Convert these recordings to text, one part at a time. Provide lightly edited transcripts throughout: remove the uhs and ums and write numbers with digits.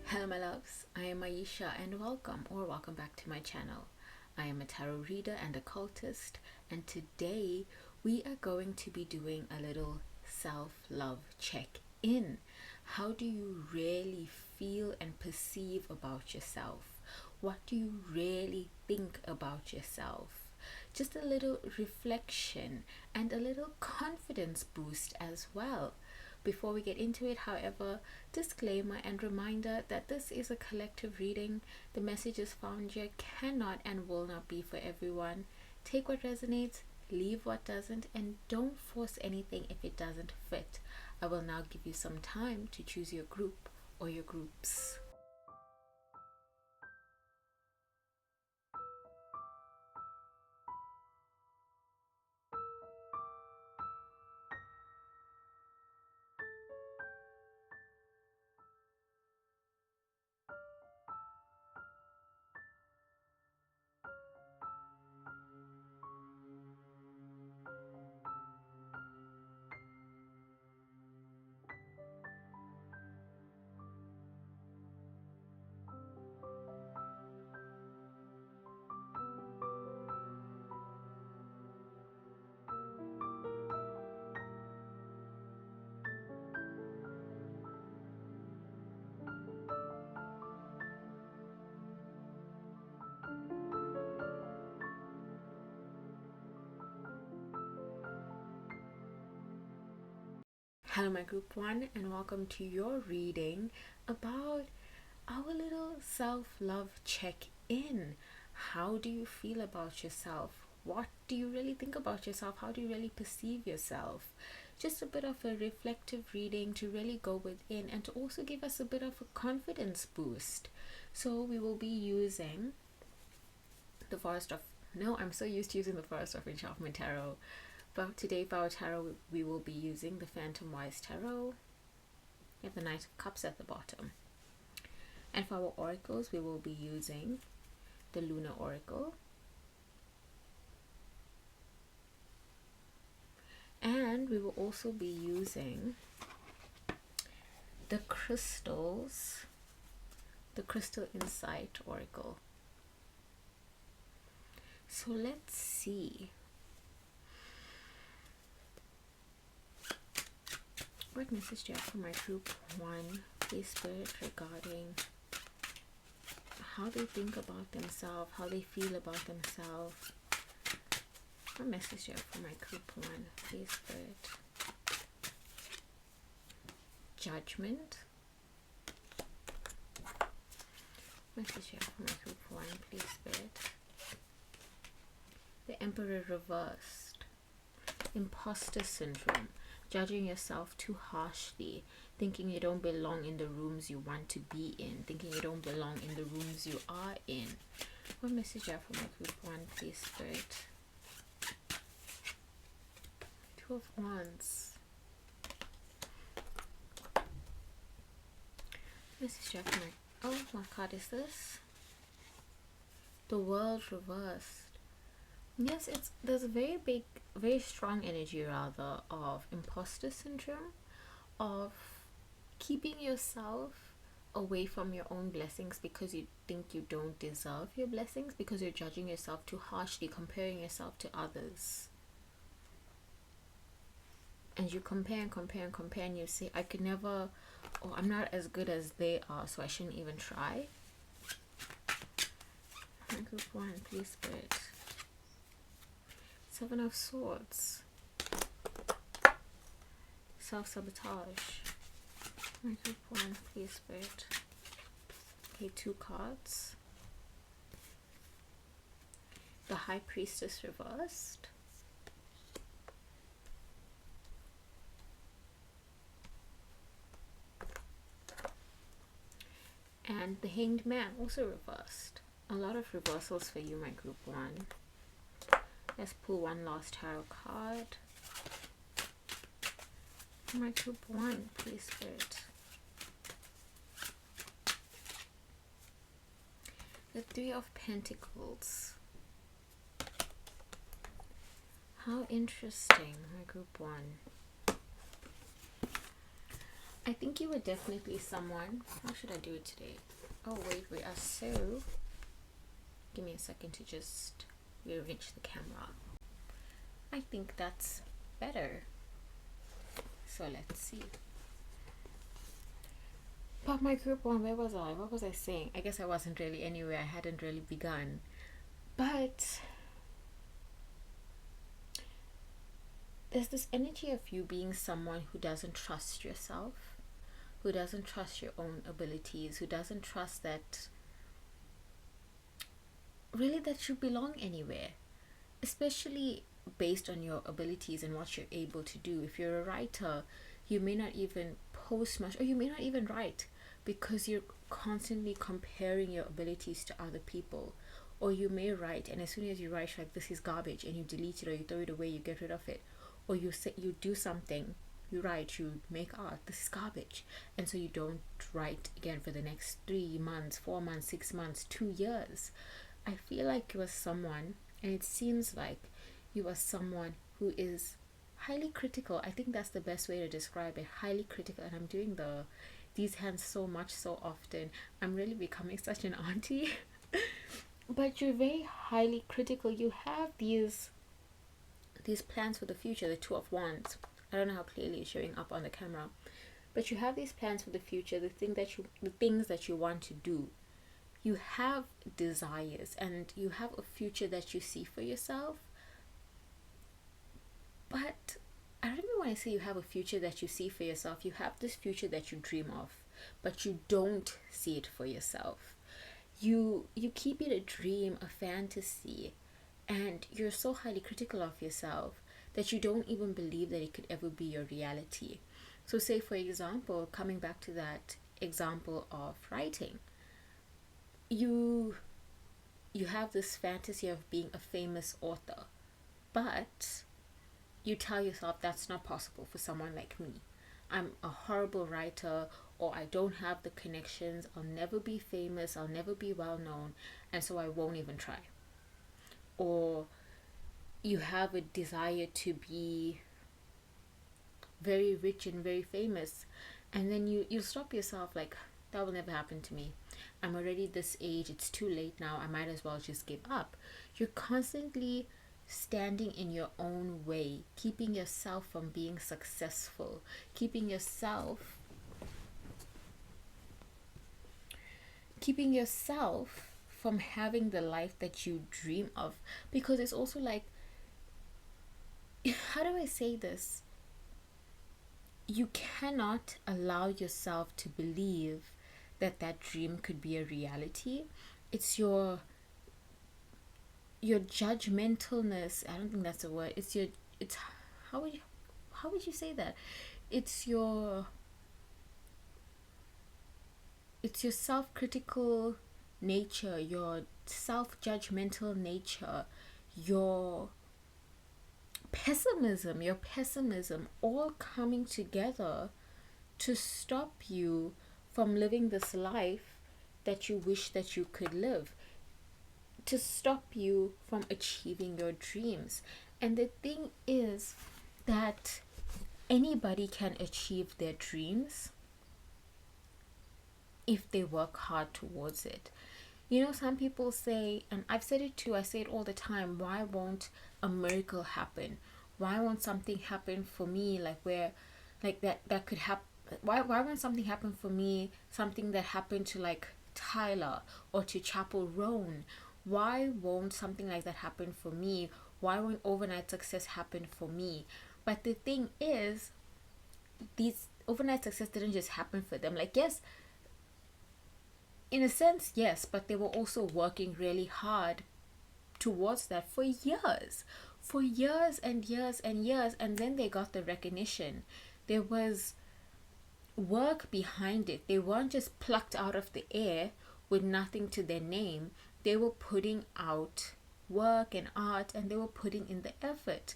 Hello my loves, I am Aisha and welcome back to my channel. I am a tarot reader and occultist, and today we are going to be doing a little self-love check-in. How do you really feel and perceive about yourself? What do you really think about yourself? Just a little reflection and a little confidence boost as well. Before we get into it, however, disclaimer and reminder that this is a collective reading. The messages found here cannot and will not be for everyone. Take what resonates, leave what doesn't, and don't force anything if it doesn't fit. I will now give you some time to choose your group or your groups. Hello my group one, and welcome to your reading about our little self-love check-in. How do you feel about yourself? What do you really think about yourself? How do you really perceive yourself? Just a bit of a reflective reading to really go within and to also give us a bit of a confidence boost. So we will be using the Forest of I'm so used to using the Forest of Enchantment Tarot. But today for our tarot, we will be using the Phantom Wise Tarot. We have the Knight of Cups at the bottom. And for our oracles, we will be using the Lunar Oracle. And we will also be using the crystals, the Crystal Insight Oracle. So let's see. What message do you have for my group one, please, Spirit, regarding how they think about themselves, how they feel about themselves? What message do you have for my group one, please, Spirit? Judgment. What message do you have for my group one, please, Spirit? The Emperor reversed. Imposter syndrome. Judging yourself too harshly, thinking you don't belong in the rooms you want to be in, thinking you don't belong in the rooms you are in. What message do you have for my group one, please, Spirit? Two of Wands. What message do you have for my... Oh, what card is this? The World reversed. Yes, there's a very strong energy rather of imposter syndrome, of keeping yourself away from your own blessings because you think you don't deserve your blessings, because you're judging yourself too harshly, comparing yourself to others. And you compare and you say, I could never, or I'm not as good as they are, so I shouldn't even try. Group one, please, Spirit. Seven of Swords. Self-sabotage. My group one, please, Spirit. Okay, two cards. The High Priestess reversed. And the Hanged Man also reversed. A lot of reversals for you, my group one. Let's pull one last tarot card. My group one, please, Spirit. The Three of Pentacles. How interesting, my group one. I think you were definitely someone. How should I do it today? Oh, wait, we are so. Give me a second to just rearrange the camera. I think that's better. So let's see. But my group one, where was I? What was I saying? I guess I wasn't really anywhere. I hadn't really begun. But there's this energy of you being someone who doesn't trust yourself, who doesn't trust your own abilities, who doesn't trust that really that you belong anywhere, especially based on your abilities and what you're able to do. If you're a writer, you may not even post much, or you may not even write because you're constantly comparing your abilities to other people. Or you may write, and as soon as you write, you're like, this is garbage, and you delete it, or you throw it away, you get rid of it. Or you say, you do something, you write, you make art, this is garbage, and so you don't write again for the next 3 months, 4 months, 6 months, 2 years. I feel like you are someone, and it seems like you are someone who is highly critical. I think that's the best way to describe it, highly critical. And I'm doing these hands so much, so often. I'm really becoming such an auntie. But you're very highly critical. You have these plans for the future, the Two of Wands. I don't know how clearly it's showing up on the camera, but you have these plans for the future, the things that you want to do. You have desires and you have a future that you see for yourself. But I don't even want to say you have a future that you see for yourself. You have this future that you dream of, but you don't see it for yourself. You keep it a dream, a fantasy, and you're so highly critical of yourself that you don't even believe that it could ever be your reality. So say, for example, coming back to that example of writing, you have this fantasy of being a famous author, but you tell yourself that's not possible for someone like me. I'm a horrible writer, or I don't have the connections, I'll never be famous, I'll never be well known, and so I won't even try. Or you have a desire to be very rich and very famous, and then you stop yourself like, that will never happen to me. I'm already this age, it's too late now, I might as well just give up. You're constantly standing in your own way, keeping yourself from being successful, keeping yourself from having the life that you dream of. Because it's also like, how do I say this? You cannot allow yourself to believe that dream could be a reality. It's your judgmentalness. I don't think that's a word. It's how would you say that? It's your self-critical nature, your self-judgmental nature, your pessimism all coming together to stop you from living this life that you wish that you could live, to stop you from achieving your dreams. And the thing is that anybody can achieve their dreams if they work hard towards it. You know, some people say, and I've said it too, I say it all the time, why won't a miracle happen? Why won't something happen for me, like where, like that could happen? Why won't something happen for me, something that happened to like Tyler or to Chapel Roan? Why won't something like that happen for me? Why won't overnight success happen for me? But the thing is, these overnight success didn't just happen for them. Like, yes, in a sense, yes, but they were also working really hard towards that for years and years and years, and then they got the recognition. There was work behind it. They weren't just plucked out of the air with nothing to their name. They were putting out work and art, and they were putting in the effort.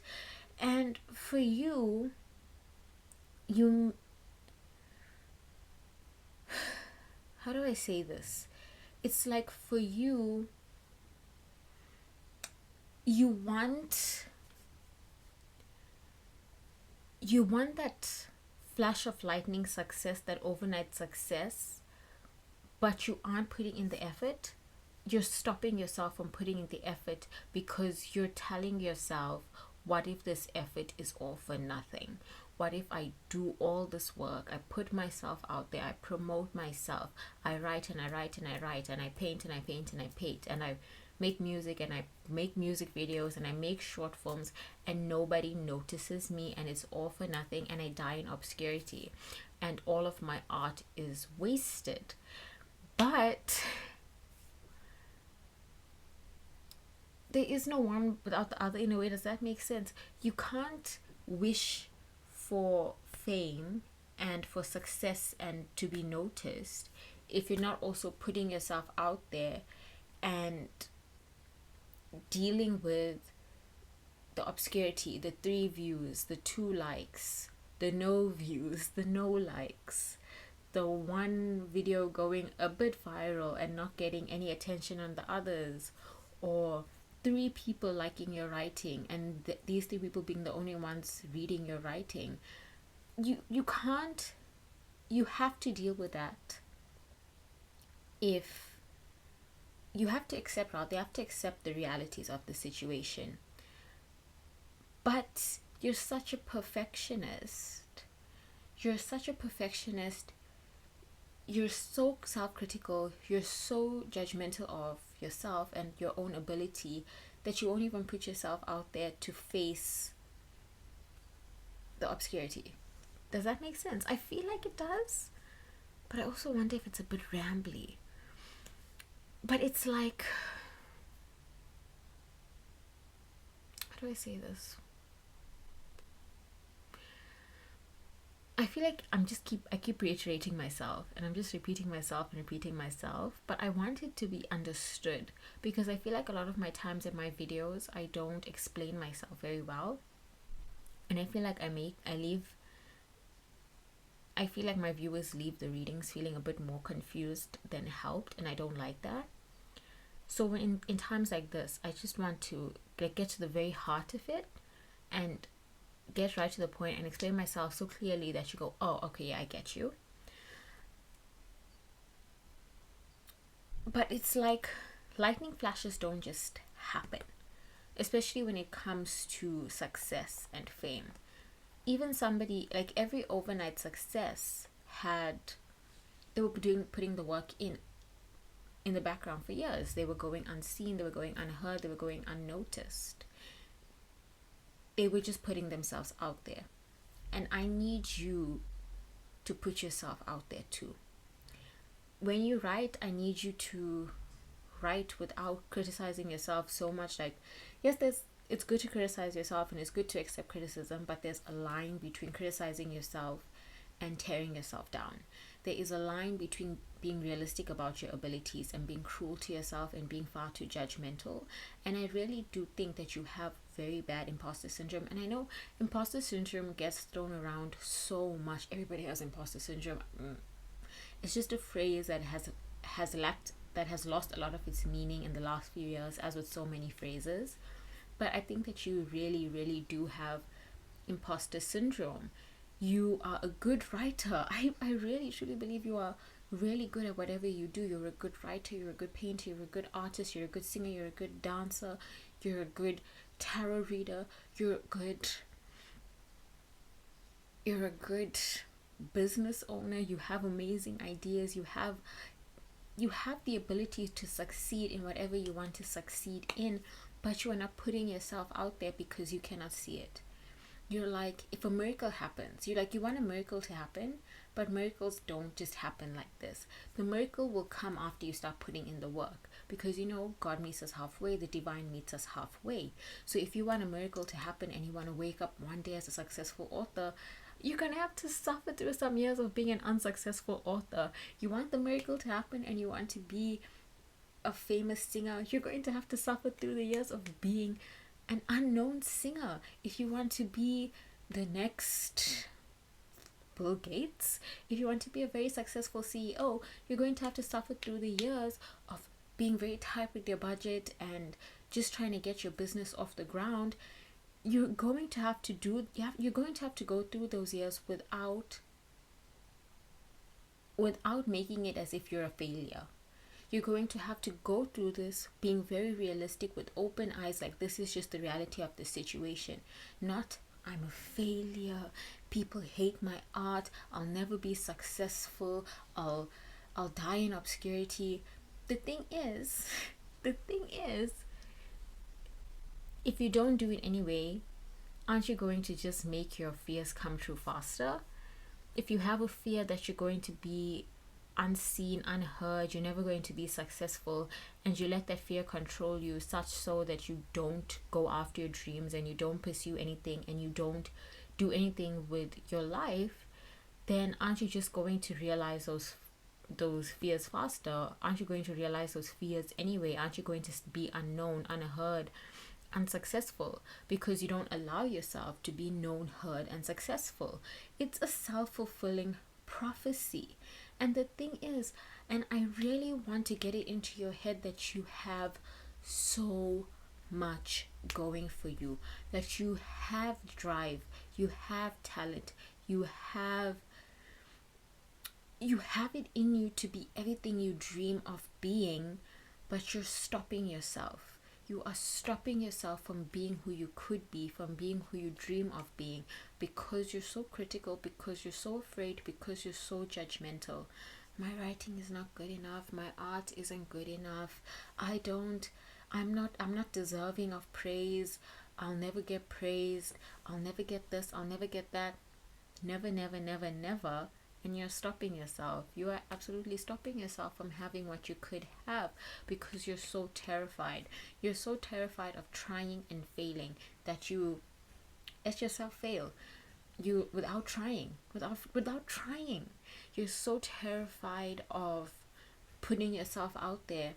And for you how do I say this? It's like for you want that flash of lightning success, that overnight success, but you aren't putting in the effort, you're stopping yourself from putting in the effort because you're telling yourself, what if this effort is all for nothing? What if I do all this work? I put myself out there, I promote myself, I write and I write and I write, and I paint and I paint and I paint, and I make music and I make music videos and I make short films, and nobody notices me, and it's all for nothing, and I die in obscurity and all of my art is wasted. But there is no one without the other in a way. Does that make sense? You can't wish for fame and for success and to be noticed if you're not also putting yourself out there and dealing with the obscurity, the 3 views, the 2 likes, the no views, the no likes, the one video going a bit viral and not getting any attention on the others, or 3 people liking your writing and these 3 people being the only ones reading your writing. You can't, you have to deal with that. If you have to accept, they have to accept the realities of the situation. But you're such a perfectionist. You're such a perfectionist. You're so self-critical. You're so judgmental of yourself and your own ability that you won't even put yourself out there to face the obscurity. Does that make sense? I feel like it does, but I also wonder if it's a bit rambly. But it's like, how do I say this? I feel like I keep reiterating myself, and I'm just repeating myself and repeating myself, but I want it to be understood, because I feel like a lot of my times in my videos I don't explain myself very well, and I feel like I feel like my viewers leave the readings feeling a bit more confused than helped, and I don't like that. So in times like this, I just want to get to the very heart of it and get right to the point and explain myself so clearly that you go, oh, okay, yeah, I get you. But it's like lightning flashes don't just happen, especially when it comes to success and fame. Even somebody like every overnight success they were putting the work in the background for years. They were going unseen, they were going unheard, they were going unnoticed. They were just putting themselves out there. And I need you to put yourself out there too. When you write, I need you to write without criticizing yourself so much. Like, yes, it's good to criticize yourself and it's good to accept criticism, but there's a line between criticizing yourself and tearing yourself down. There is a line between being realistic about your abilities and being cruel to yourself and being far too judgmental. And I really do think that you have very bad imposter syndrome. And I know imposter syndrome gets thrown around so much. Everybody has imposter syndrome. It's just a phrase that has lost a lot of its meaning in the last few years, as with so many phrases. But I think that you really, really do have imposter syndrome. You are a good writer. I really truly believe you are really good at whatever you do. You're a good writer, you're a good painter, you're a good artist, you're a good singer, you're a good dancer, you're a good tarot reader, you're a good business owner. You have amazing ideas. You have the ability to succeed in whatever you want to succeed in, but you are not putting yourself out there because you cannot see it. You're like, if a miracle happens, you want a miracle to happen, but miracles don't just happen like this. The miracle will come after you start putting in the work, because God meets us halfway, the divine meets us halfway. So if you want a miracle to happen and you want to wake up one day as a successful author, you're gonna have to suffer through some years of being an unsuccessful author. You want the miracle to happen and you want to be a famous singer, you're going to have to suffer through the years of being an unknown singer. If you want to be the next Bill Gates, if you want to be a very successful CEO, you're going to have to suffer through the years of being very tight with your budget and just trying to get your business off the ground. You're going to have to go through those years without without making it as if you're a failure. You're going to have to go through this being very realistic with open eyes, like this is just the reality of the situation. Not, I'm a failure, people hate my art, I'll never be successful, I'll die in obscurity. The thing is, the thing is, if you don't do it anyway, aren't you going to just make your fears come true faster? If you have a fear that you're going to be unseen, unheard, you're never going to be successful, and you let that fear control you such so that you don't go after your dreams and you don't pursue anything and you don't do anything with your life, then aren't you just going to realize those fears faster? Aren't you going to realize those fears anyway? Aren't you going to be unknown, unheard, unsuccessful, because you don't allow yourself to be known, heard, and successful? It's a self-fulfilling prophecy. And the thing is, and I really want to get it into your head, that you have so much going for you, that you have drive, you have talent, you have it in you to be everything you dream of being, but you're stopping yourself. You are stopping yourself from being who you could be, from being who you dream of being, because you're so critical, because you're so afraid, because you're so judgmental. My writing is not good enough. My art isn't good enough. I'm not deserving of praise. I'll never get praised. I'll never get this. I'll never get that. Never, never, never, never. And you're stopping yourself. You are absolutely stopping yourself from having what you could have, because you're so terrified. You're so terrified of trying and failing that you let yourself fail. You without trying. You're so terrified of putting yourself out there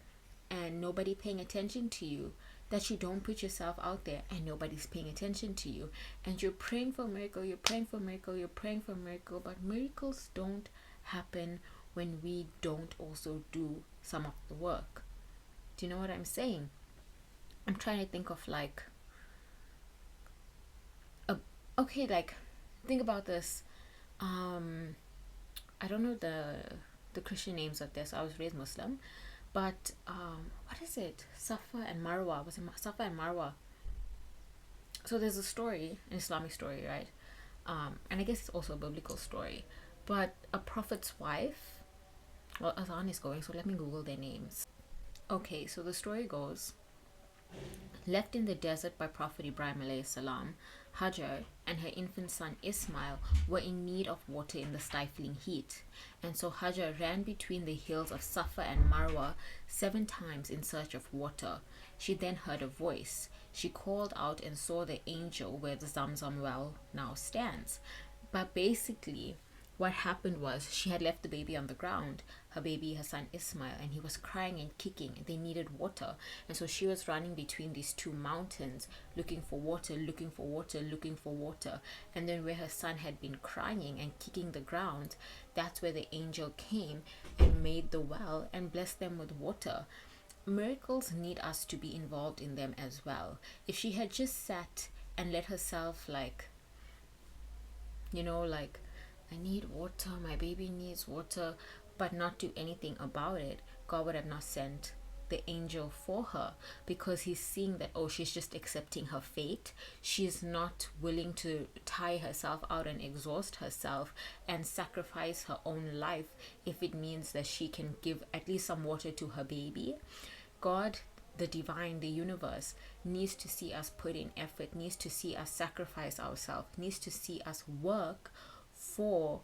and nobody paying attention to you, that you don't put yourself out there and nobody's paying attention to you. And you're praying for a miracle, you're praying for a miracle, you're praying for a miracle, but miracles don't happen when we don't also do some of the work. Do you know what I'm saying? I'm trying to think of like, think about this. I don't know the Christian names of this. I was raised Muslim, but what is it? Safa and Marwa. Was it Safa and Marwa? So there's a story, an Islamic story, right? And I guess it's also a biblical story. But a prophet's wife. Well, Azan is going, so let me Google their names. Okay, so the story goes: left in the desert by Prophet Ibrahim alayhi salam, Hajar and her infant son Ismail were in need of water in the stifling heat, and so Hajar ran between the hills of Safa and Marwa 7 times in search of water. She then heard a voice. She called out and saw the angel where the Zamzam well now stands. But basically, what happened was she had left the baby on the ground, her baby, her son Ismail, and he was crying and kicking, and they needed water. And so she was running between these 2 mountains, looking for water, looking for water, looking for water. And then where her son had been crying and kicking the ground, that's where the angel came and made the well and blessed them with water. Miracles need us to be involved in them as well. If she had just sat and let herself like, I need water, my baby needs water, but not do anything about it, God would have not sent the angel for her, because he's seeing that, oh, she's just accepting her fate. She's not willing to tire herself out and exhaust herself and sacrifice her own life if it means that she can give at least some water to her baby. God, the divine, the universe, needs to see us put in effort, needs to see us sacrifice ourselves, needs to see us work for,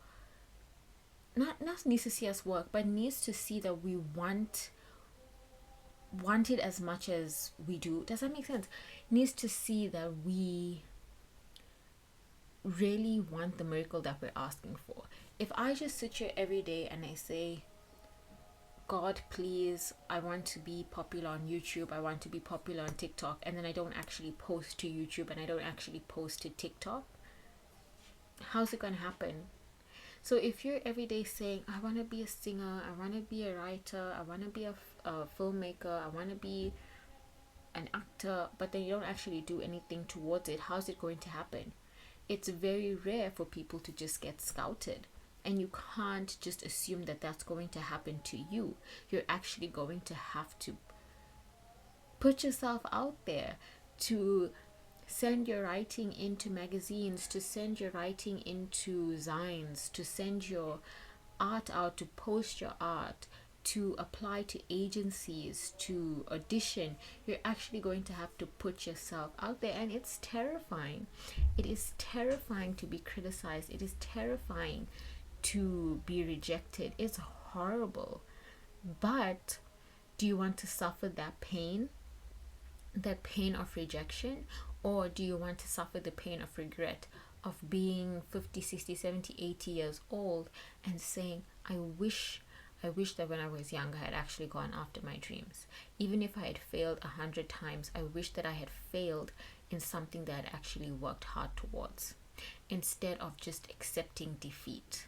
not needs to see us work, but needs to see that we want it as much as we do. Does that make sense? Needs to see that we really want the miracle that we're asking for. If I just sit here every day and I say, God, please, I want to be popular on YouTube, I want to be popular on TikTok, and then I don't actually post to YouTube and I don't actually post to TikTok, how's it gonna happen? So if you're every day saying, I want to be a singer, I want to be a writer, I want to be a filmmaker, I want to be an actor, but then you don't actually do anything towards it, how's it going to happen? It's very rare for people to just get scouted. and you can't just assume that that's going to happen to you. You're actually going to have to put yourself out there, to send your writing into magazines, to send your writing into zines, to send your art out, to post your art, to apply to agencies, to audition. You're actually going to have to put yourself out there, and it's terrifying. It is terrifying to be criticized. It is terrifying to be rejected. It's horrible. But do you want to suffer that pain of rejection, or do you want to suffer the pain of regret, of being 50, 60, 70, 80 years old and saying, I wish that when I was younger I had actually gone after my dreams. Even if I had failed 100 times, I wish that I had failed in something that I actually worked hard towards, instead of just accepting defeat.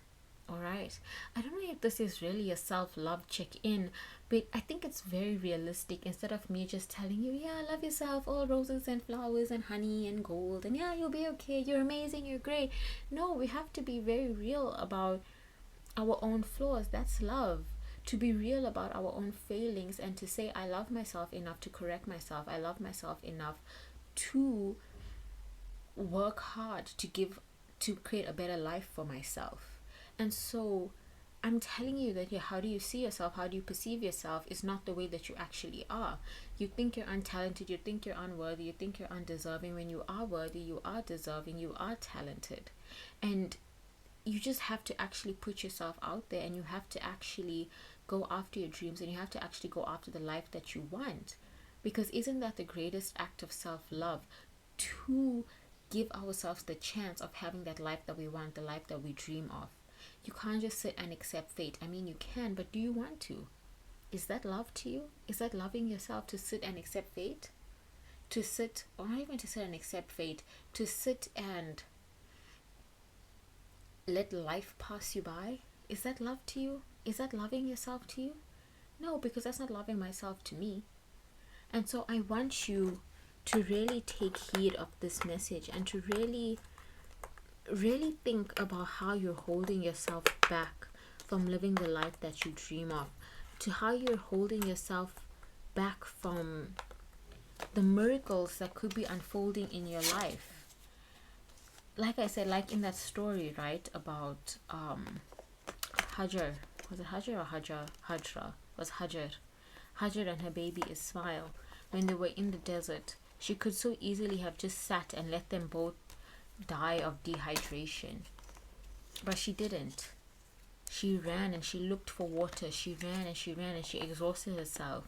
All right, I don't know if this is really a self-love check-in, but I think it's very realistic. Instead of me just telling you, yeah, love yourself, all roses and flowers and honey and gold, and yeah, you'll be okay, you're amazing, you're great. No, we have to be very real about our own flaws. That's love. To be real about our own failings, and to say, I love myself enough to correct myself. I love myself enough to work hard to create a better life for myself. And so I'm telling you that how do you see yourself, how do you perceive yourself is not the way that you actually are. You think you're untalented, you think you're unworthy, you think you're undeserving, when you are worthy, you are deserving, you are talented. And you just have to actually put yourself out there, and you have to actually go after your dreams, and you have to actually go after the life that you want. Because isn't that the greatest act of self-love, to give ourselves the chance of having that life that we want, the life that we dream of? You can't just sit and accept fate. I mean, you can, but do you want to? Is that love to you? Is that loving yourself, to sit and accept fate? To sit, or not even to sit and accept fate, to sit and let life pass you by? Is that love to you? Is that loving yourself to you? No, because that's not loving myself to me. And so I want you to really take heed of this message, and to really think about how you're holding yourself back from living the life that you dream of, to how you're holding yourself back from the miracles that could be unfolding in your life. Like I said, like in that story, right, about Hajar. Was it Hajar or Hajra? It was Hajar. Hajar and her baby Ismail, when they were in the desert, she could so easily have just sat and let them both die of dehydration, but she didn't. She ran and she looked for water. She ran and she ran and she exhausted herself,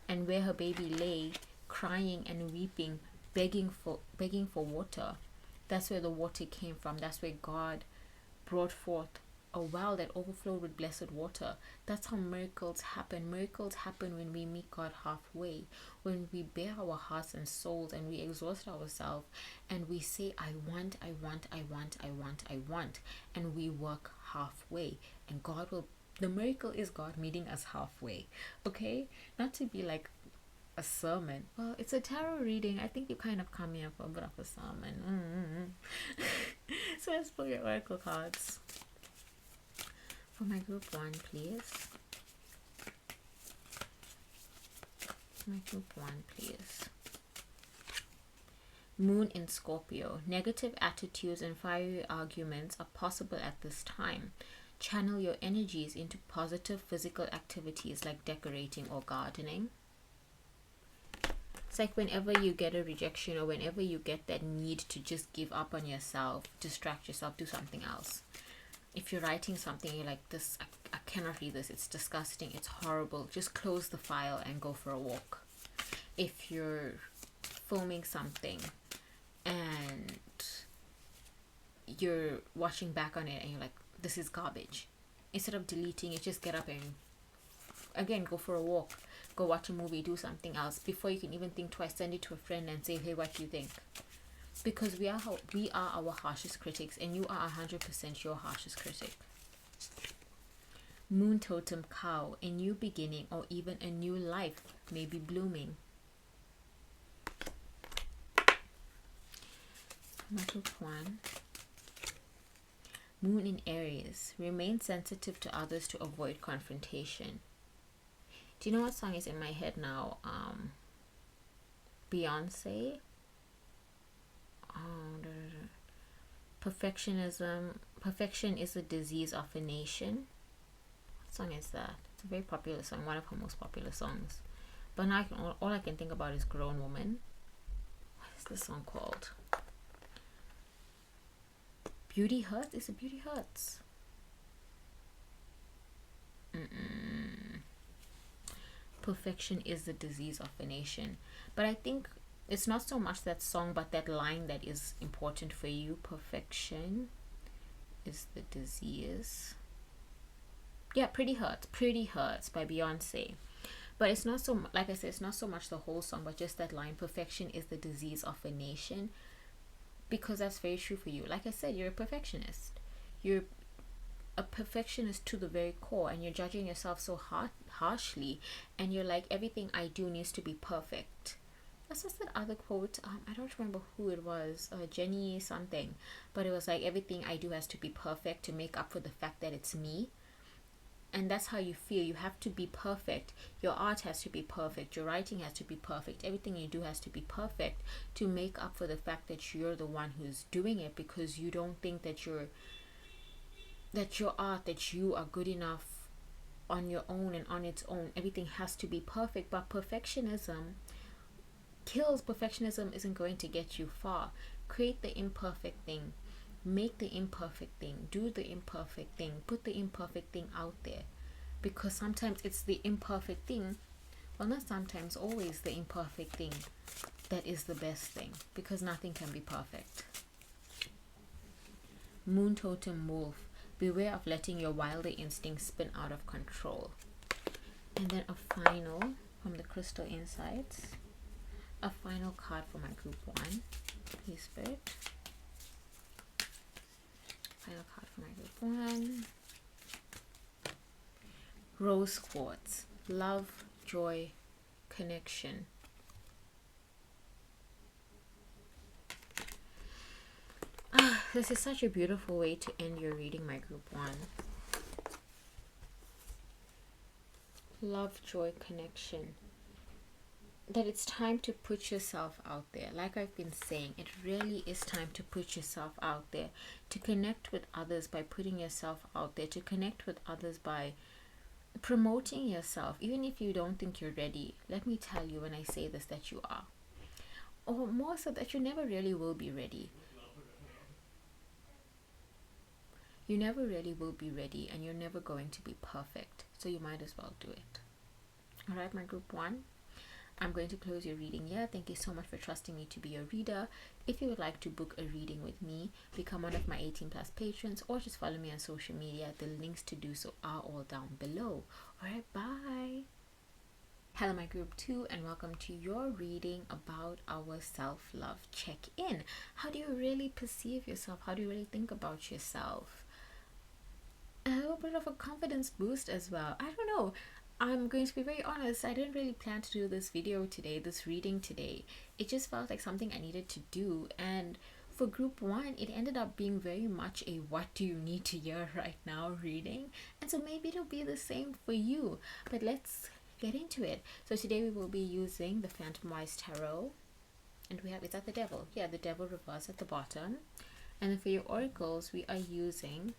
and where her baby lay crying and weeping, begging for water, that's where the water came from. That's where God brought forth a well that overflowed with blessed water. That's how miracles happen. Miracles happen when we meet God halfway, when we bare our hearts and souls, and we exhaust ourselves, and we say, I want, and we work halfway, and God will. The miracle is God meeting us halfway. Okay, not to be like a sermon. Well, it's a tarot reading. I think you kind of come here for a bit of a sermon. So let's pull your oracle cards for my group 1, please. My group 1, please. Moon in Scorpio. Negative attitudes and fiery arguments are possible at this time. Channel your energies into positive physical activities like decorating or gardening. It's like whenever you get a rejection, or whenever you get that need to just give up on yourself, distract yourself, do something else. If you're writing something, you're like, this, I cannot read this, it's disgusting, it's horrible, just close the file and go for a walk. If you're filming something and you're watching back on it and you're like, this is garbage, instead of deleting it, just get up and again go for a walk, go watch a movie, do something else. Before you can even think twice, send it to a friend and say, hey, what do you think? Because we are our harshest critics, and you are 100% your harshest critic. Moon totem cow. A new beginning or even a new life may be blooming. Group 1. Moon in Aries. Remain sensitive to others to avoid confrontation. Do you know what song is in my head now? Beyoncé. Perfectionism. Perfection is a disease of a nation. What song is that? It's a very popular song, one of her most popular songs. But now all I can think about is Grown Woman. What is this song called? Beauty Hurts? Is it Beauty Hurts? Perfection is the disease of a nation. But I think it's not so much that song, but that line that is important for you. Perfection is the disease. Yeah, Pretty Hurts by Beyonce. But it's not so, like I said, it's not so much the whole song, but just that line, perfection is the disease of a nation. Because that's very true for you. Like I said, you're a perfectionist. You're a perfectionist to the very core, and you're judging yourself so harshly, and you're like, everything I do needs to be perfect. That's just that other quote. I don't remember who it was. Jenny something. But it was like, everything I do has to be perfect to make up for the fact that it's me. And that's how you feel. You have to be perfect. Your art has to be perfect. Your writing has to be perfect. Everything you do has to be perfect to make up for the fact that you're the one who's doing it, because you don't think that your art, that you are good enough on your own and on its own. Everything has to be perfect. But perfectionism kills. Perfectionism isn't going to get you far. Create the imperfect thing. Make the imperfect thing. Do the imperfect thing. Put the imperfect thing out there. Because sometimes it's the imperfect thing, well, not sometimes, always the imperfect thing that is the best thing. Because nothing can be perfect. Moon Totem Wolf. Beware of letting your wilder instincts spin out of control. And then a final from the Crystal Insights. A final card for my group 1. Please, Spirit. Final card for my group 1. Rose Quartz. Love, joy, connection. This is such a beautiful way to end your reading, my group 1. Love, joy, connection. That it's time to put yourself out there. Like I've been saying, it really is time to put yourself out there, to connect with others by putting yourself out there, to connect with others by promoting yourself. Even if you don't think you're ready, let me tell you when I say this that you are, or more so that you never really will be ready. You never really will be ready, and you're never going to be perfect, so you might as well do it. All right, my group 1, I'm going to close your reading here. Thank you so much for trusting me to be your reader. If you would like to book a reading with me, become one of my 18+ patrons, or just follow me on social media. The links to do so are all down below. All right, bye. Hello, my group 2, and welcome to your reading about our self-love check-in. How do you really perceive yourself? How do you really think about yourself? A little bit of a confidence boost as well. I don't know. I'm going to be very honest, I didn't really plan to do this video today, this reading today. It just felt like something I needed to do, and for group 1, it ended up being very much a what do you need to hear right now reading, and so maybe it'll be the same for you. But let's get into it. So today we will be using the Phantom Wise Tarot, and we have, is that the Devil? Yeah, the Devil reverse at the bottom. And then for your oracles, we are using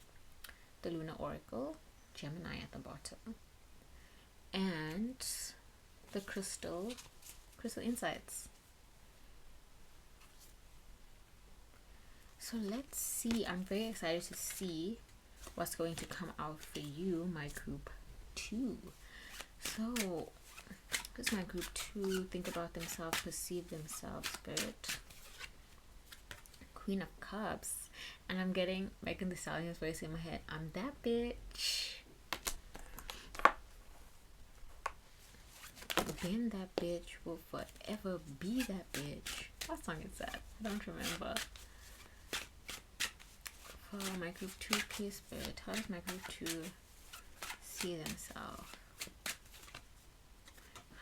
the Lunar Oracle, Gemini at the bottom, and the Crystal Insights. So let's see. I'm very excited to see what's going to come out for you, my group 2. So does my group 2 think about themselves, perceive themselves, Spirit? Queen of Cups. And I'm getting Megan Thee Stallion's voice in my head. I'm that bitch. Been that bitch, will forever be that bitch. What song is that? I don't remember. For my group 2, please, Spirit, how does my group 2 see themselves?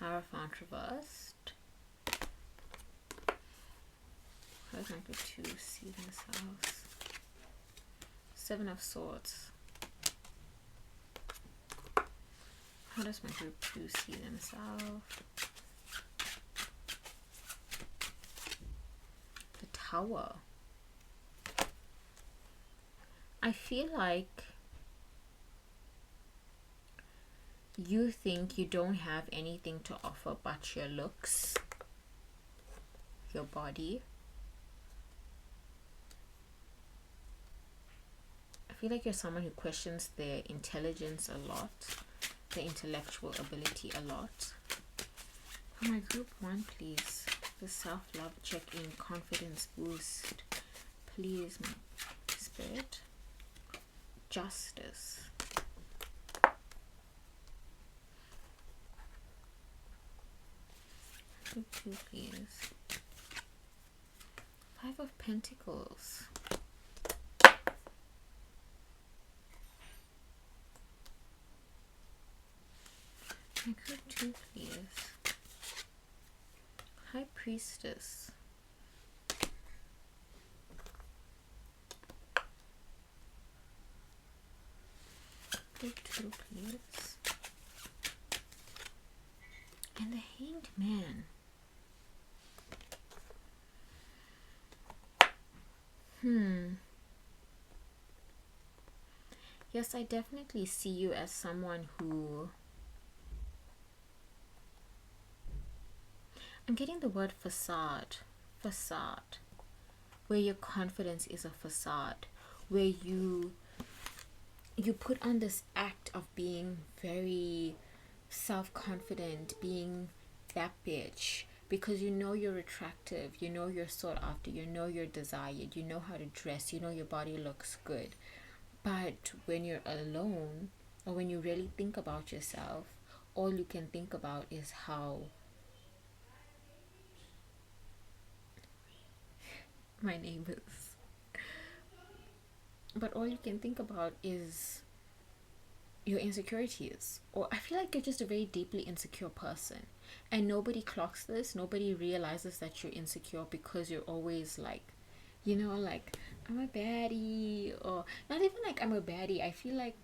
Hierophant reversed. How does my group 2 see themselves? Seven of Swords. How does my group 2 see themselves? The Tower. I feel like you think you don't have anything to offer but your looks, your body. I feel like you're someone who questions their intelligence a lot, their intellectual ability a lot. For my group 1, please. The self-love check-in, confidence boost. Please, my spirit. Justice. Group 2, please. 5 of Pentacles. My group 2, please. High Priestess. Group 2, please. And the Hanged Man. Yes, I definitely see you as someone who... I'm getting the word facade. Facade. Where your confidence is a facade. Where you put on this act of being very self-confident, being that bitch, because you know you're attractive, you know you're sought after, you know you're desired, you know how to dress, you know your body looks good. But when you're alone, or when you really think about yourself, all you can think about is how my neighbors. But all you can think about is your insecurities. Or I feel like you're just a very deeply insecure person. And nobody clocks this. Nobody realizes that you're insecure because you're always like, you know, like, I'm a baddie. Or not even like I'm a baddie. I feel like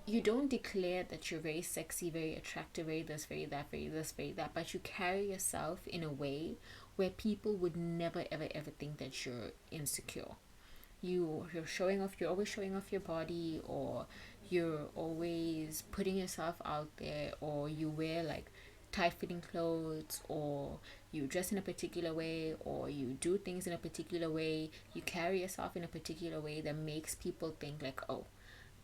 you don't declare that you're very sexy, very attractive, very this, very that, very this, very that. But you carry yourself in a way where people would never, ever, ever think that you're insecure. You're showing off, you're always showing off your body, or you're always putting yourself out there, or you wear like tight fitting clothes, or you dress in a particular way, or you do things in a particular way, you carry yourself in a particular way that makes people think like, oh,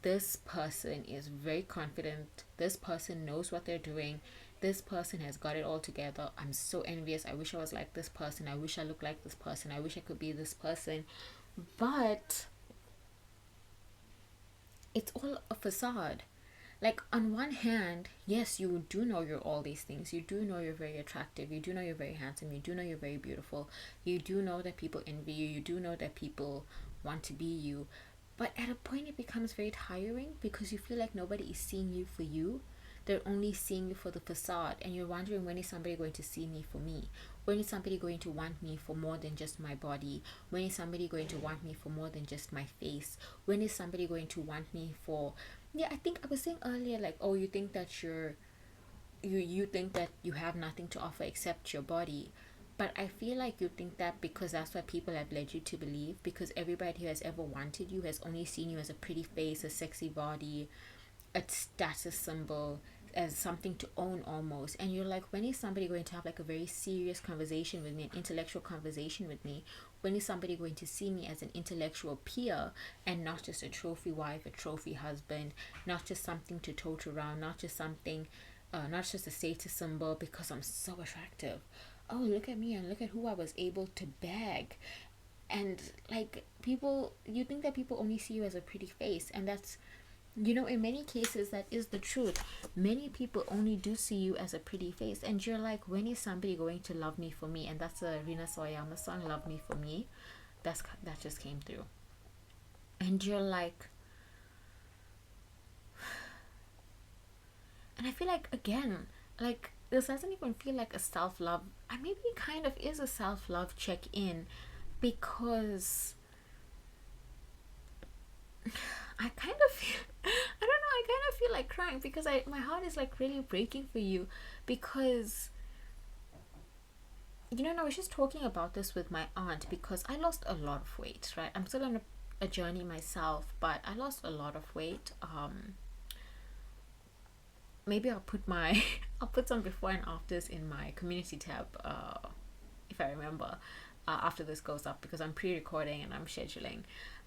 this person is very confident, this person knows what they're doing, this person has got it all together. I'm so envious. I wish I was like this person. I wish I looked like this person. I wish I could be this person. But it's all a facade. Like, on one hand, yes, you do know you're all these things. You do know you're very attractive. You do know you're very handsome. You do know you're very beautiful. You do know that people envy you. You do know that people want to be you. But at a point, it becomes very tiring because you feel like nobody is seeing you for you. They're only seeing you for the facade. And you're wondering, when is somebody going to see me for me? When is somebody going to want me for more than just my body? When is somebody going to want me for more than just my face? When is somebody going to want me for... Yeah, I think I was saying earlier, like, oh, you think that you think that you have nothing to offer except your body. But I feel like you think that because that's what people have led you to believe, because everybody who has ever wanted you has only seen you as a pretty face, a sexy body, a status symbol, as something to own almost. And you're like, when is somebody going to have like a very serious conversation with me, an intellectual conversation with me? When is somebody going to see me as an intellectual peer and not just a trophy wife, a trophy husband, not just something to tote around, not just something, not just a status symbol because I'm so attractive. Oh, look at me and look at who I was able to bag. And like, people, you think that people only see you as a pretty face, and that's, you know, in many cases that is the truth. Many people only do see you as a pretty face, and you're like, when is somebody going to love me for me? And that's a Rina Sawayama song, Love Me For Me. That just came through. And you're like, and I feel like, again, like, this doesn't even feel like a self-love. Maybe it kind of is a self-love check-in, because I kind of feel, I don't know, I kind of feel like crying because my heart is like really breaking for you, because and I was just talking about this with my aunt, because I lost a lot of weight, right? I'm still on a journey myself, but I lost a lot of weight. Maybe I'll put my I'll put some before and afters in my community tab, if I remember, after this goes up, because I'm pre-recording and I'm scheduling.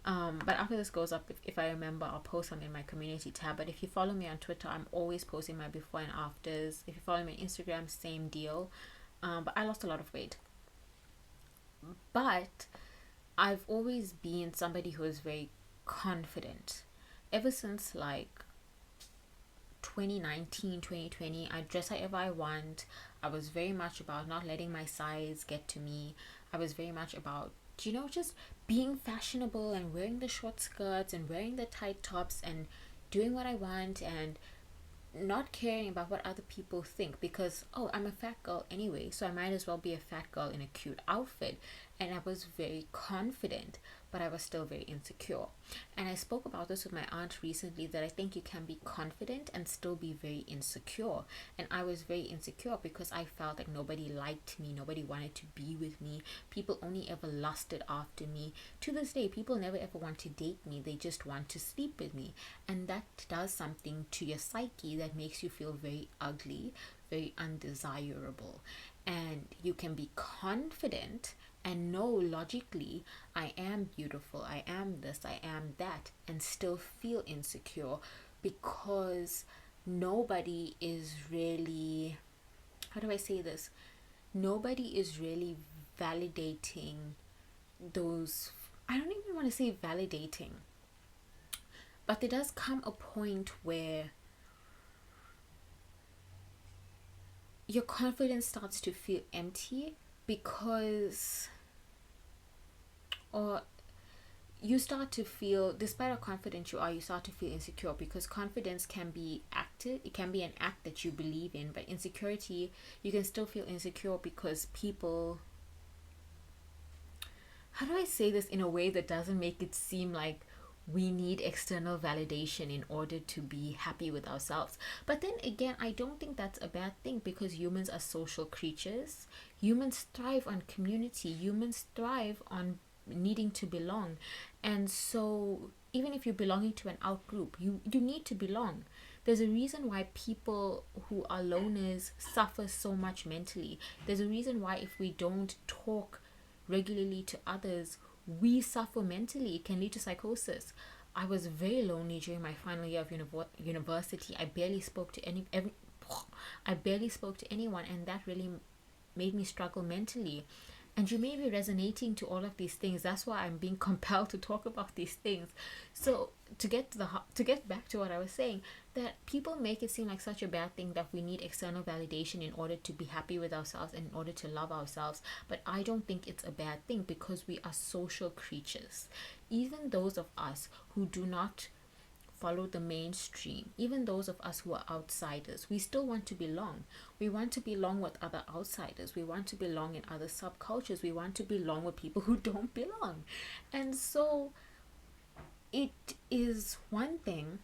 But after this goes up, if I remember, I'll post some in my community tab. But if you follow me on Twitter, I'm always posting my before and afters. If you follow me on Instagram, same deal. But I lost a lot of weight. But I've always been somebody who is very confident. Ever since like 2019, 2020, I dress however I want. I was very much about not letting my size get to me. I was very much about, just being fashionable and wearing the short skirts and wearing the tight tops and doing what I want, and not caring about what other people think, because I'm a fat girl anyway, so I might as well be a fat girl in a cute outfit. And I was very confident, but I was still very insecure. And I spoke about this with my aunt recently, that I think you can be confident and still be very insecure. And I was very insecure because I felt like nobody liked me, nobody wanted to be with me, people only ever lusted after me. To this day, people never ever want to date me, they just want to sleep with me. And that does something to your psyche that makes you feel very ugly, very undesirable. And you can be confident and know logically, I am beautiful, I am this, I am that, and still feel insecure, because nobody is really, how do I say this? Nobody is really validating those. I don't even want to say validating, but there does come a point where your confidence starts to feel empty, because, or you start to feel, despite how confident you are, you start to feel insecure, because confidence can be acted, it can be an act that you believe in, but insecurity, you can still feel insecure because people, how do I say this in a way that doesn't make it seem like we need external validation in order to be happy with ourselves? But then again, I don't think that's a bad thing, because humans are social creatures. Humans thrive on community. Humans thrive on needing to belong. And so even if you're belonging to an out group, you need to belong. There's a reason why people who are loners suffer so much mentally. There's a reason why if we don't talk regularly to others, we suffer mentally. It can lead to psychosis. I was very lonely during my final year of university. I barely spoke to I barely spoke to anyone, and that really made me struggle mentally. And you may be resonating to all of these things. That's why I'm being compelled to talk about these things. So to get back to what I was saying, that people make it seem like such a bad thing that we need external validation in order to be happy with ourselves and in order to love ourselves. But I don't think it's a bad thing, because we are social creatures. Even those of us who do not follow the mainstream, even those of us who are outsiders, we still want to belong. We want to belong with other outsiders. We want to belong in other subcultures. We want to belong with people who don't belong. And so it is one thing,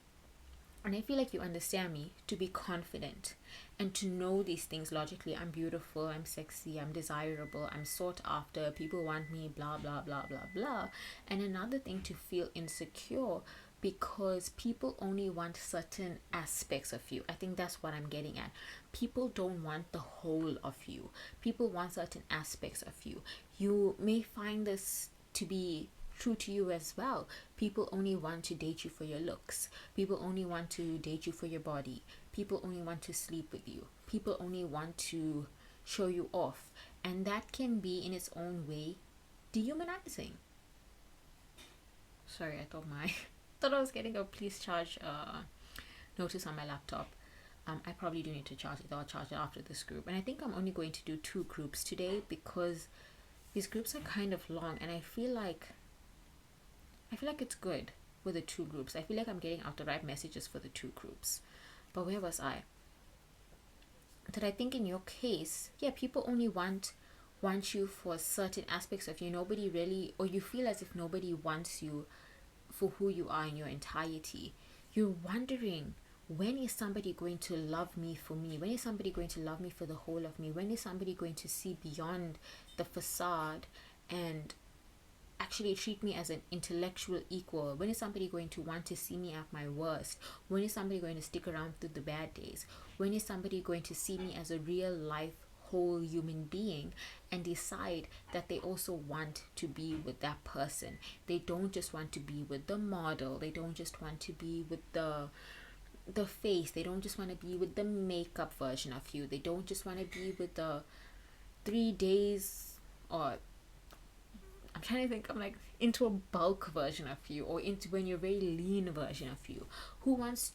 and I feel like you understand me, to be confident and to know these things logically. I'm beautiful, I'm sexy, I'm desirable, I'm sought after, people want me, blah blah blah blah blah. And another thing to feel insecure, because people only want certain aspects of you. I think that's what I'm getting at. People don't want the whole of you. People want certain aspects of you. You may find this to be true to you as well. People only want to date you for your looks. People only want to date you for your body. People only want to sleep with you. People only want to show you off. And that can be in its own way dehumanizing. Sorry, I thought I was getting a please charge notice on my laptop. I probably do need to charge it. I'll charge it after this group. And I think I'm only going to do 2 groups today, because these groups are kind of long, and I feel like it's good with the 2 groups. I feel like I'm getting out the right messages for the 2 groups. But where was I? That I think in your case, yeah, people only want you for certain aspects of you. Nobody really, or you feel as if nobody wants you for who you are in your entirety. You're wondering, when is somebody going to love me for me? When is somebody going to love me for the whole of me? When is somebody going to see beyond the facade and actually treat me as an intellectual equal? When is somebody going to want to see me at my worst? When is somebody going to stick around through the bad days? When is somebody going to see me as a real life whole human being and decide that they also want to be with that person? They don't just want to be with the model. They don't just want to be with the face. They don't just want to be with the makeup version of you. They don't just want to be with the 3 days, or I'm trying to think, I'm like, into a bulk version of you, or into when you're very lean version of you. Who wants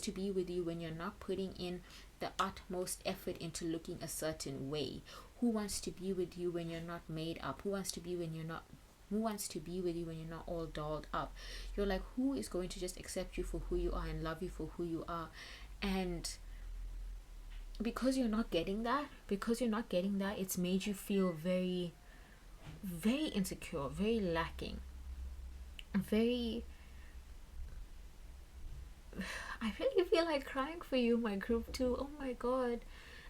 to be with you when you're not putting in the utmost effort into looking a certain way? Who wants to be with you when you're not made up? Who wants to be with you when you're not all dolled up? You're like, who is going to just accept you for who you are and love you for who you are? And because you're not getting that, it's made you feel very, very insecure, very lacking, very I really feel like crying for you, my group too. Oh my god.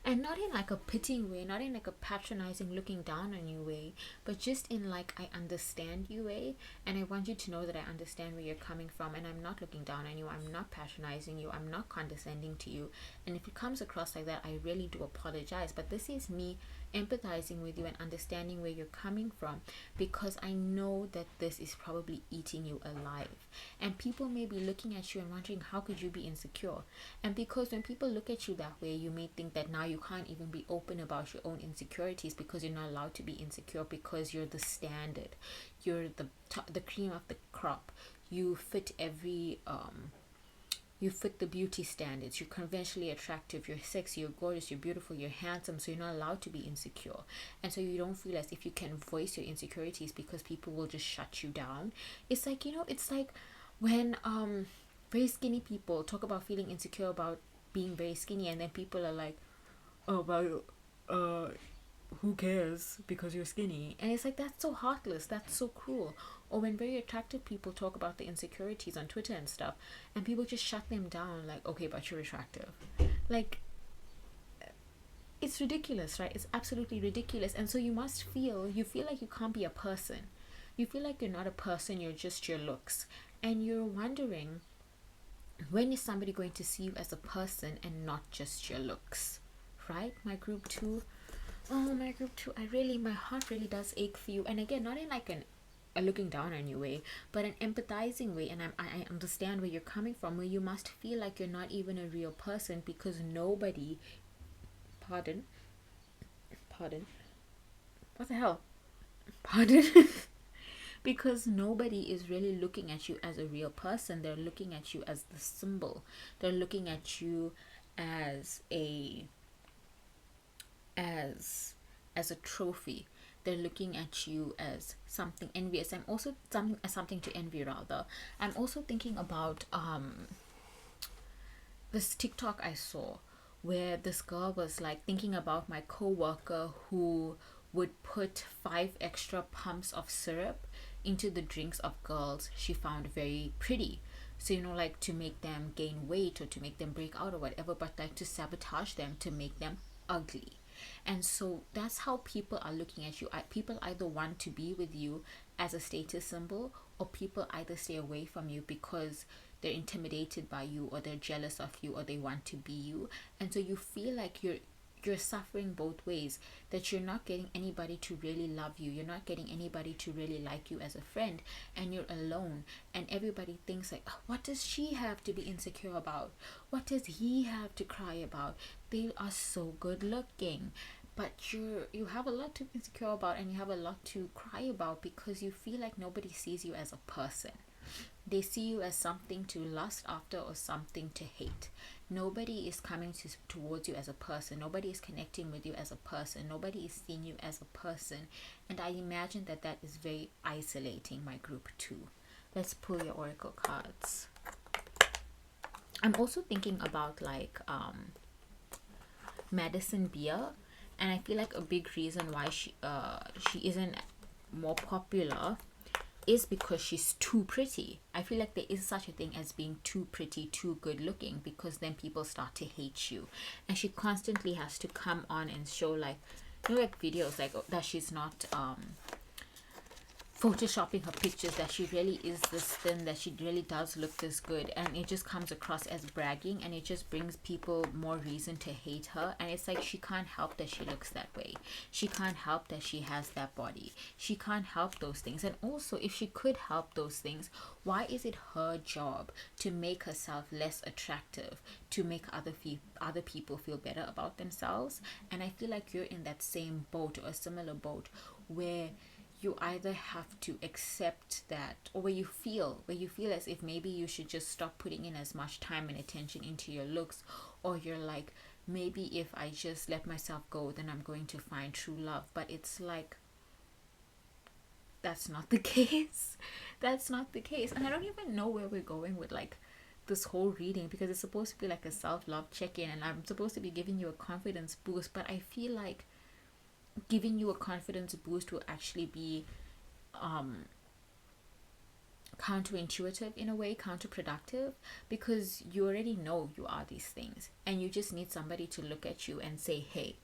And not in like a pitying way, not in like a patronizing, looking down on you way, but just in like, I understand you way, and I want you to know that I understand where you're coming from, and I'm not looking down on you, I'm not patronizing you, I'm not condescending to you. And if it comes across like that, I really do apologize, but this is me empathizing with you and understanding where you're coming from, because I know that this is probably eating you alive. And people may be looking at you and wondering, how could you be insecure? And because when people look at you that way, you may think that now you can't even be open about your own insecurities, because you're not allowed to be insecure, because you're the standard, you're the cream of the crop, you fit you fit the beauty standards, you're conventionally attractive, you're sexy, you're gorgeous, you're beautiful, you're handsome, so you're not allowed to be insecure. And so you don't feel as if you can voice your insecurities, because people will just shut you down. It's like, it's like when very skinny people talk about feeling insecure about being very skinny, and then people are like, oh, but who cares because you're skinny? And it's like, that's so heartless, that's so cruel. Or when very attractive people talk about the insecurities on Twitter and stuff, and people just shut them down, like, okay, but you're attractive. Like, it's ridiculous, right? It's absolutely ridiculous. And so you feel like you can't be a person. You feel like you're not a person, you're just your looks. And you're wondering, when is somebody going to see you as a person and not just your looks? Right, my group 2? Oh, my group 2, my heart really does ache for you. And again, not in like a looking down on you way, but an empathizing way. And I understand where you're coming from, where you must feel like you're not even a real person, because nobody, pardon, what the hell, pardon, because nobody is really looking at you as a real person. They're looking at you as the symbol. They're looking at you as a trophy. They're looking at you as something envious. I'm also something to envy, rather. I'm also thinking about this TikTok I saw, where this girl was like thinking about my coworker who would put 5 extra pumps of syrup into the drinks of girls she found very pretty. So, like to make them gain weight or to make them break out or whatever, but like to sabotage them, to make them ugly. And so that's how people are looking at you. People either want to be with you as a status symbol, or people either stay away from you because they're intimidated by you, or they're jealous of you, or they want to be you. And so you feel like you're suffering both ways, that you're not getting anybody to really love you, you're not getting anybody to really like you as a friend, and you're alone. And everybody thinks like, "Oh, what does she have to be insecure about? What does he have to cry about? They are so good looking." But you have a lot to be insecure about, and you have a lot to cry about, because you feel like nobody sees you as a person. They see you as something to lust after or something to hate. Nobody is coming towards you as a person. Nobody is connecting with you as a person. Nobody is seeing you as a person. And I imagine that is very isolating, my group 2. Let's pull your oracle cards. I'm also thinking about like Madison Beer, and I feel like a big reason why she isn't more popular is because she's too pretty. I feel like there is such a thing as being too pretty, too good looking, because then people start to hate you. And she constantly has to come on and show, like, you know, like videos like that she's not photoshopping her pictures, that she really is this thin, that she really does look this good, and it just comes across as bragging, and it just brings people more reason to hate her. And it's like, she can't help that she looks that way, she can't help that she has that body, she can't help those things. And also, if she could help those things, why is it her job to make herself less attractive, to make other people feel better about themselves? And I feel like you're in that same boat, or a similar boat, where you either have to accept that, or where you feel as if maybe you should just stop putting in as much time and attention into your looks, or you're like, maybe if I just let myself go, then I'm going to find true love. But it's like, that's not the case. That's not the case. And I don't even know where we're going with like this whole reading, because it's supposed to be like a self-love check-in, and I'm supposed to be giving you a confidence boost, but I feel like giving you a confidence boost will actually be counterintuitive in a way, counterproductive, because you already know you are these things, and you just need somebody to look at you and say, hey,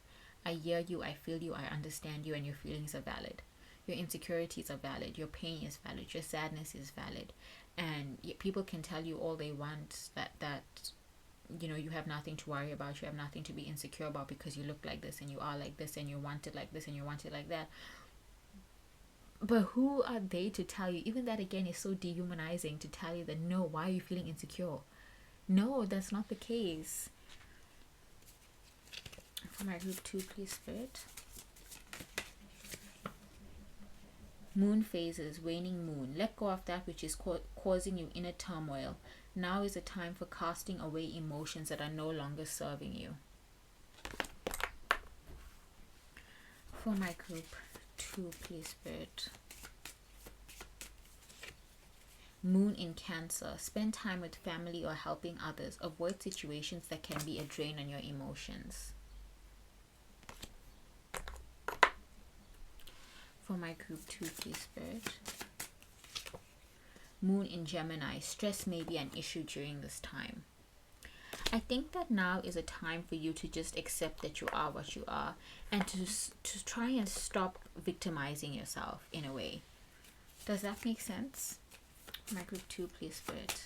I hear you, I feel you, I understand you, and your feelings are valid, your insecurities are valid, your pain is valid, your sadness is valid. And people can tell you all they want that you know, you have nothing to worry about, you have nothing to be insecure about, because you look like this and you are like this and you want it like this and you want it like that. But who are they to tell you? Even that again is so dehumanizing, to tell you that, no, why are you feeling insecure? No, that's not the case. For my group 2, please, Spirit. Moon phases, waning moon. Let go of that which is causing you inner turmoil. Now is a time for casting away emotions that are no longer serving you. For my group 2, please, Spirit. Moon in Cancer. Spend time with family or helping others. Avoid situations that can be a drain on your emotions. For my group 2, please, Spirit. Moon in Gemini. Stress may be an issue during this time. I think that now is a time for you to just accept that you are what you are, and to try and stop victimizing yourself in a way. Does that make sense? My group 2, please, Spirit.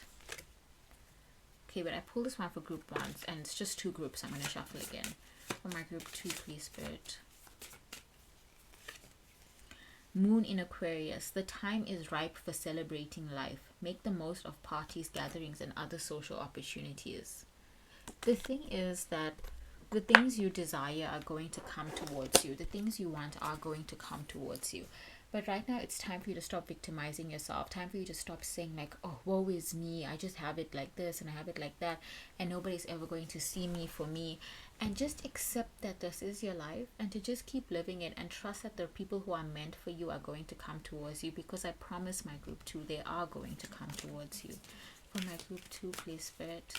Okay, but I pulled this one for group 1, and it's just 2 groups. I'm going to shuffle again. For my group 2, please, Spirit. Moon in Aquarius. The time is ripe for celebrating life. Make the most of parties, gatherings, and other social opportunities. The thing is that the things you desire are going to come towards you. The things you want are going to come towards you. But right now, it's time for you to stop victimizing yourself. Time for you to stop saying like, oh, woe is me. I just have it like this and I have it like that, and nobody's ever going to see me for me. And just accept that this is your life, and to just keep living it, and trust that the people who are meant for you are going to come towards you, because I promise my group 2, they are going to come towards you. For my group 2, please, Spirit.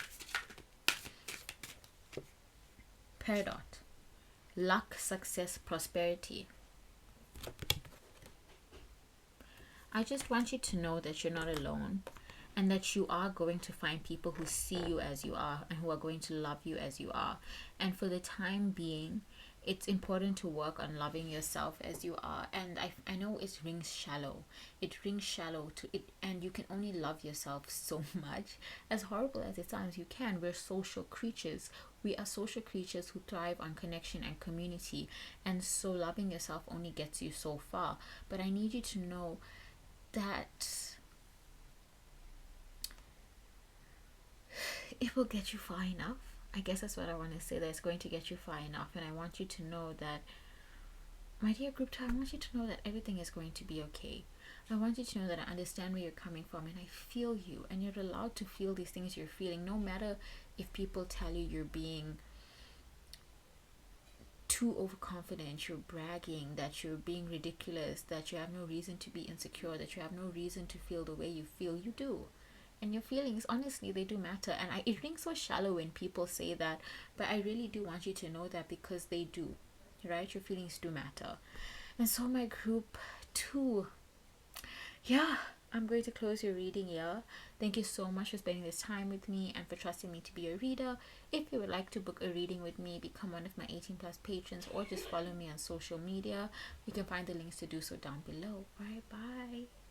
Peridot. Luck, success, prosperity. I just want you to know that you're not alone, and that you are going to find people who see you as you are and who are going to love you as you are. And for the time being, it's important to work on loving yourself as you are. And I know it rings shallow. It rings shallow to it, and you can only love yourself so much. As horrible as it sounds, you can. We're social creatures. We are social creatures who thrive on connection and community. And so loving yourself only gets you so far. But I need you to know that it will get you far enough. I guess that's what I want to say, that it's going to get you far enough. And I want you to know that, my dear group 2, I want you to know that everything is going to be okay. I want you to know that I understand where you're coming from, and I feel you, and you're allowed to feel these things you're feeling, no matter if people tell you you're being too overconfident, you're bragging, that you're being ridiculous, that you have no reason to be insecure, that you have no reason to feel the way you feel. You do. And your feelings, honestly, they do matter. And it rings so shallow when people say that, but I really do want you to know that, because they do, right? Your feelings do matter. And so my group 2, yeah, I'm going to close your reading here. Thank you so much for spending this time with me and for trusting me to be a reader. If you would like to book a reading with me, become one of my 18 plus patrons, or just follow me on social media, you can find the links to do so down below. All right, bye.